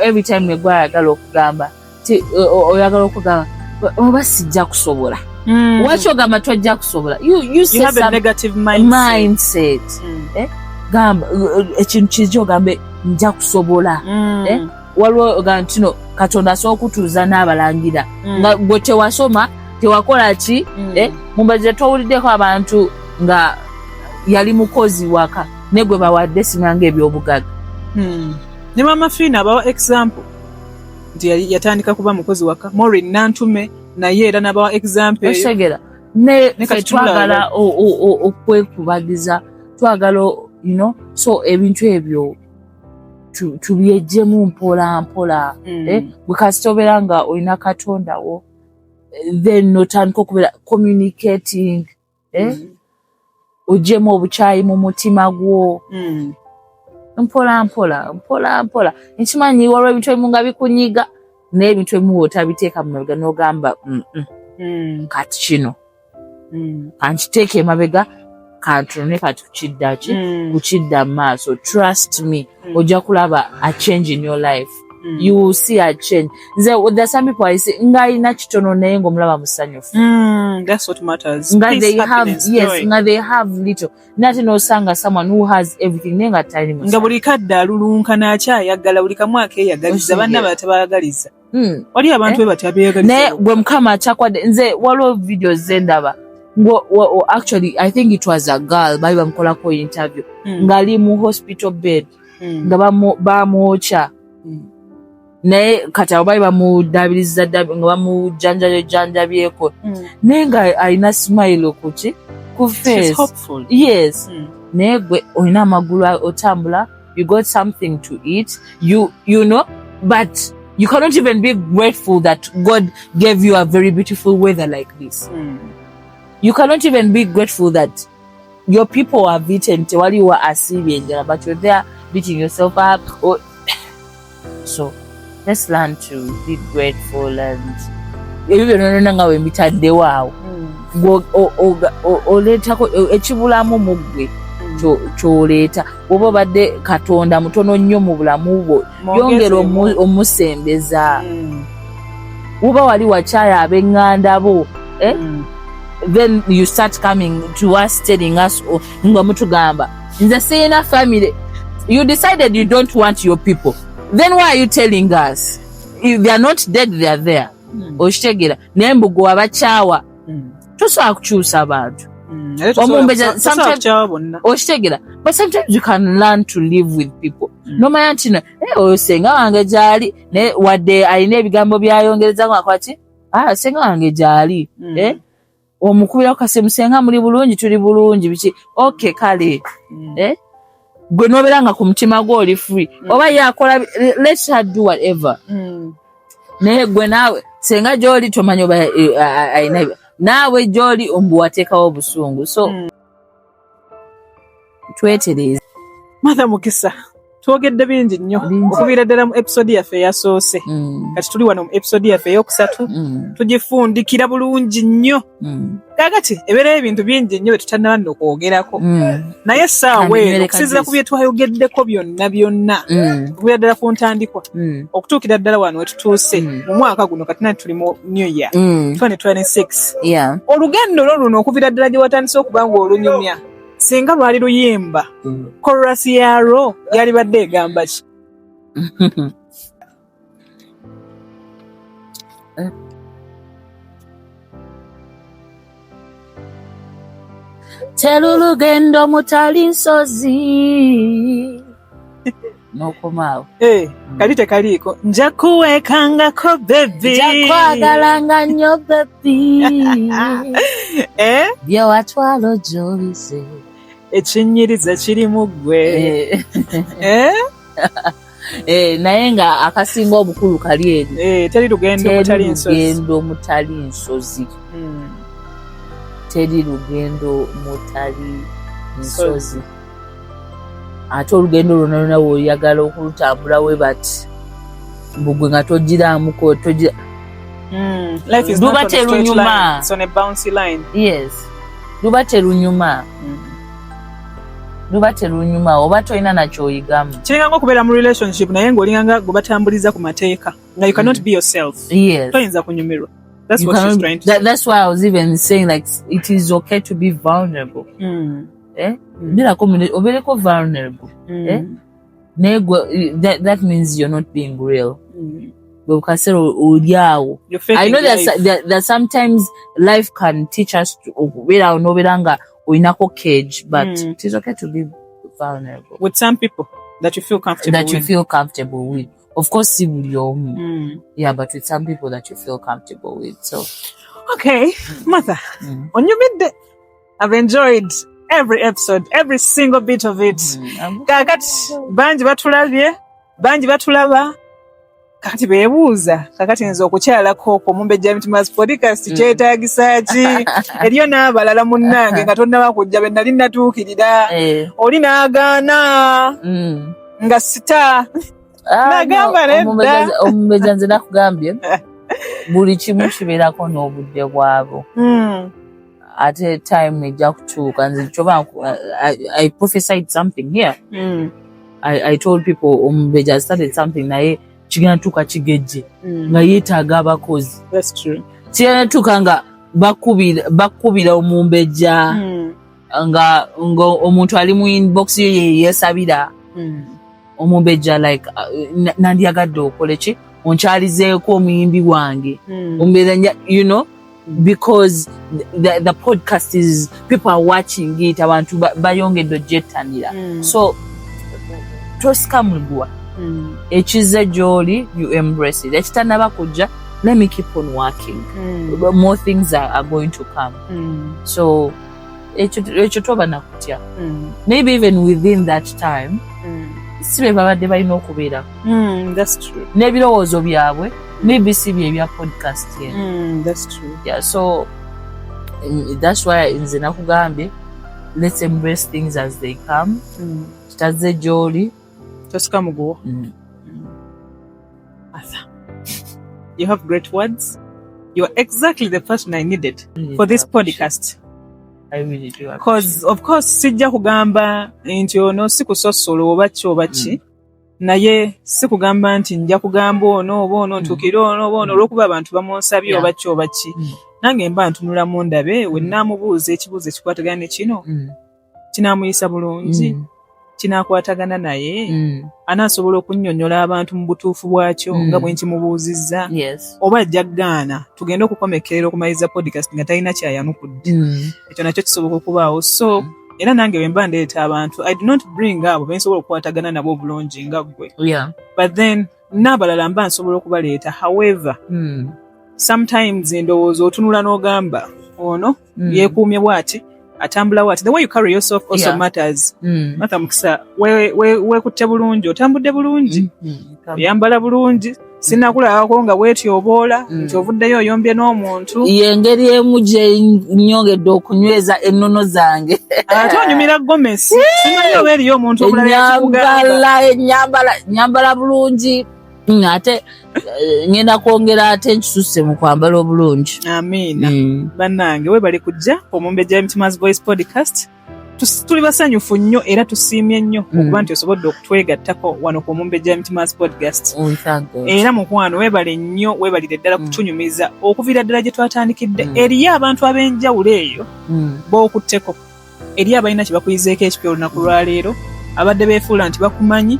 Every time we gwayagala okugamba oyagala okugamba oba sijja kusobola, waki ogamba twajja kusobola, you have a negative mindset. Gamba ekintu kijja ogambe nja kusobola, waliwo ogamba ntino Katonda asobola okutuuza n'abalangira nga gwe tewasoma tewakola ki, mumbaze towuliddeko abantu nga yali mukozi waka ne gwe bawadde simanga ebyobugagga. Ne Mama Fina abawa example nti yatandika kuba mukozi waka. Maureen Nantume naye era nabawa example eyo. Osegera ne twagala okwekubagiza, twagala so ebintu ebyo tubyejjemu mpola mpola, bwe kasitobera nga olina Katonda wo, then notandika okubeera communicating, ojjemu obukyayi mu mutima gwo, mpola mpola. Nkimanyi waliwo ebintu ebimu nga bikunyiga naye ebintu ebimu otabiteeka mu mabega n'ogamba kati kino kankiteeka emabega kantunone kati kukidda mu maaso. Trust me, ojja kulaba a change in your life. You will see a change. There's some people I say nga ina kitono naye ng'omulaba musanyufu. That's what matters. Nga they have, yes, nga they have little. Nati nosanga someone who has everything nenga tali musanyufu. Nga buli kadde alulunka n'akyayagala, buli kamu akeyagaliza, banna batabayagaliza. Wali abantu bebatabeyagaliza. Naye gwe Mukama akyakwadde, nze waliwo videos ze ndaba. Actually, I think it was a girl, bali bamukolako interview. Ngali mu hospital bed. Nga bamwokya. Naye kati abo bali bamudabiriza nga bamujjanjabyeko. Naye nga alina smile ku face. She's hopeful. Yes. Naye gwe olina amagulu otambula, you got something to eat, you know, but you cannot even be grateful that God gave you a very beautiful weather like this. You cannot even be grateful that your people have eaten tewali wa asiri enjala, but you're there beating yourself up. So let's learn to be grateful, and even nga wembitaddewo awo oleetako ekibulamu mu ggwe kyoleeta. Bw'oba obadde Katonda mutono nnyo mu bulamu bwo, yongera omusembeza. Bw'oba wali wakyaya ab'eŋŋanda bo, then you start coming to us telling us nga mutugamba nze sirina family. You decided you don't want your people, then why are you telling us? If they are not dead, they are there. Okitegeera naye mbu gwe abakyawa tosobola kukyusa abantu. But sometimes you can learn to live with people. Nomanya nti oyo senga wange gyali ne wadde alina ebigambo byayongereza ngakwati senga wange gyali omukubira okasimu senga muli bulungi tuli bulungi biki okay kale gwe nobeera nga ku mutima gwo oli free oba yakola let her do whatever naye gwe naawe senga gy'oli tomanya oba alina naawe gy'oli ombuwateekawo obusungu so twetereze. Martha Mukisa twogedde bingi nnyo okuviira ddala mu episode yaffe eyasoose kati tuli wano mu episode yaffe eyokusatu tugifundikira bulungi nnyo kaakati ebeerayo ebintu bingi nnyo bye tutannaba nno okwogerako naye essaawa eno okusinziira ku bye twayogeddeko byonna okuviira ddala ku ntandikwa okutuukira ddala wano we tutuuse mu mwaka guno kati nati tuli mu New Year 2026 olugendo lwo luno okuviira ddala gye watandise okuba nga olunyumya singa lwali luyimba korasi yalwo yali badde egamba ki? Terulugendo mutali nsozi nokomaawo kali tekaliiko nja kuweekangako bebi nja kwagalanga nnyo bebi bye watwala gy'obize ekinyiriza kiri mu ggwe naye nga akasinga obukulu kali eri teri lugendo mutali nsozi teri lugendo mutali nsozi ate olugendo lwonna woyagala okulutambula we bati mbugwe nga togiramuko luba terunyuma luba terunyuma luba terunyuma oba tolina nakyoyigamu kiringa okubeera mu relationship naye ng'olinganga gwe batambuliza ku mateeka nga you cannot be yourself toyinza kunyumirwa. That's what she's trying to say. That's why I was even saying like it is okay to be vulnerable. Obereko vulnerable. That means you're not being real. I know that sometimes life can teach us to inako cage, but it is okay to be vulnerable with some people that you feel comfortable with. Of course, yeah, but with some people that you feel comfortable with. So, okay, Martha, on your midday, I've enjoyed every episode, every single bit of it. Banji batulaba. Kakati beebuuza kakati nze okukyalako Omumbejja Mitima's podcast kyetaagisa ki eriyo n'abalala munnange nga tonnaba kujja be nali natuukirira oli n'agaana nga sita nagamba nedda Omumbejja nze nakugambye buli kimu kibeerako n'obudde bwabo ate time ejja kutuuka nze kyoba I prophesied something here I told people Omumbejja started something naye kigenda tuka kigejje nga yeetaaga abakozi. That's true. Kigenda tuka nga bakubira Omumbejja nga omuntu ali mu inbox yeesabira Omumbejja like nandyagadde okole ki onkyalizeeko omuyimbi wange Omumbejja you know because the podcast is people are watching it abantu bayongedde ogyettanira so toskamugwa ekize gy'oli you embrace it ekitanaba kujja let me keep on working more things are going to come so ekyo toba nakutya maybe even within that time si be babadde balina okubeera that's true n'ebirowoozo byabwe maybe si bye ebya podcast that's true yeah so that's why nze nakugambye let's embrace things as they come kitaze gy'oli Tosikamugo. Martha, you have great words. You are exactly the person I needed for this podcast. I really do. Because, of course, sijja kugamba nti ono si kusosolo oba ki naye si kugamba nti nja kugamba ono ntukira ono olw'okuba abantu bamunsabye oba ki nange mba ntunulamu ndabe we naamubuuza ekibuuzo ekikwatagana ne kino kinaamuyisa bulungi kinaakwatagana naye anaasobola okunnyonnyola abantu mu butuufu bwakyo nga bwe nkimubuuzizza oba ajja kugaana tugende okukomekerera okumaliriza podcast nga talina kyayanukudde ekyo nakyo kisoboka okubaawo so era nange bwe mba ndeeta abantu I do not bring abo bensobola okukwatagana nabo obulungi nga ggwe but then n'abalala mba nsobola okubaleeta however sometimes endowooza otunula n'ogamba ono yeekuumye bw'ati atambula bw'ati the way you carry yourself also matters Martha Mukisa weekutte bulungi otambudde bulungi oyambala bulungi sinnakulabako nga bwetyoboola nti ovuddeyo oyombye n'omuntu yengeri emu gye nnyongedde okunyweza ennono zange ate onyumira gomesi simanyi oba eriyo omuntu omulala nyambala bulungi ate ngenda kwongera ate nkisusse mu kwambala obulungi amiina bannange webale kujja Omumbejja Mitima's Voice podcast tuli basanyufu nnyo era tusiimye nnyo okuba nti osobodde okutwegattako wano ku Omumbejja Mitima's podcast era mukwano webale nnyo webalire ddala kutunyumiza okuviira ddala gye twatandikidde eriyo abantu ab'enjawulo eyo b'okutteko eriyo abalina kye bakuyizeeko ekipya olunaku lwaleero abadde beefuula nti bakumanyi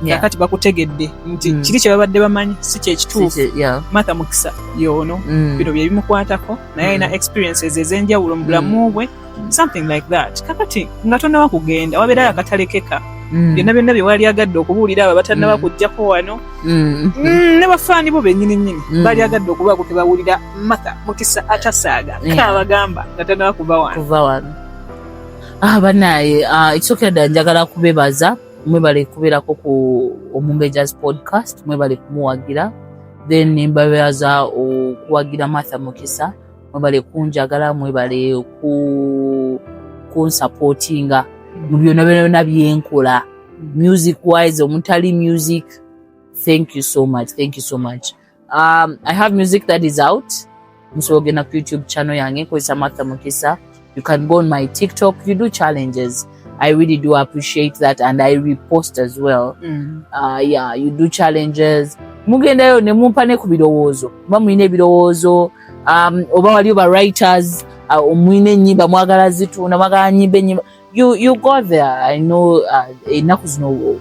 kakati bakutegedde nti kiri kye babadde bamanyi si kyekituufu Martha Mukisa y'ono bino bye bimukwatako naye alina experiences ez'enjawulo mu bulamu bwe something like that kakati nga tonnaba kugenda wabeerayo akatalekeka byonna byonna bye waali agadde okubuulira abo batannaba kujjako wano ne bafaani bo bennyini nnyini baali agadde okubaako tebawulira Martha Mukisa atasaaga kaabagamba nga tannaba kuva wano bannaaye ekisookedda njagala kubebaza mwebale kubeerako ku Omumbejja's podcast mwebale kumuwagira then nembabaza okuwagira Martha Mukisa mwebale kunjagala mwebale kunsupportinga mu byonna byonna byenkola music wise omutali music thank you so much I have music that is out musobola ogenda ku YouTube channel yange nkozesa Martha Mukisa you can go on my TikTok you do challenges I really do appreciate that and I repost as well. You do challenges. Mugendayo ne mumpa ne ku birowoozo. Ba mulina ebirowoozo oba wali ba writers omwine ennyimba mwagala zitunda mwagala nyimba ennyimba you go there. I know ennaku zino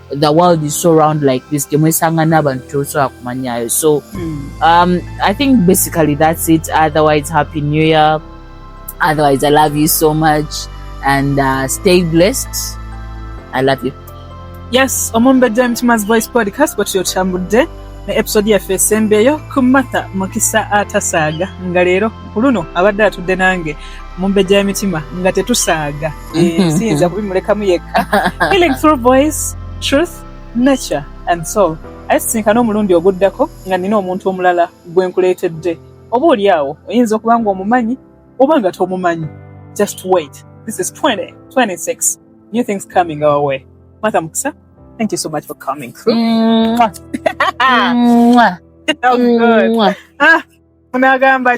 the world is so round like this temwesanga n'abantu tosobola kumanyayo so I think basically that's it. Otherwise happy new year. Otherwise I love you so much. And stay blessed. I love you. Yes, Omumbejja Mitima's Voice podcast bwetyo tambudde ne episode yaffe esembeeyo ku Martha Mukisa atasaaga nga leero ku luno abadde atudde nange Omumbejja Mitima nga tetusaaga siyinza kubimulekamu yekka healing through voice, truth, nature and soul. Ayisinkana omulundi oguddako nga nina omuntu omulala gwe nkuleetedde oba oli awo oyinza okuba nga omumanyi oba nga tomumanyi. Just wait. This is 2026. New things coming our way. Martha Mukisa, thank you so much for coming through. Oh, good. Unagamba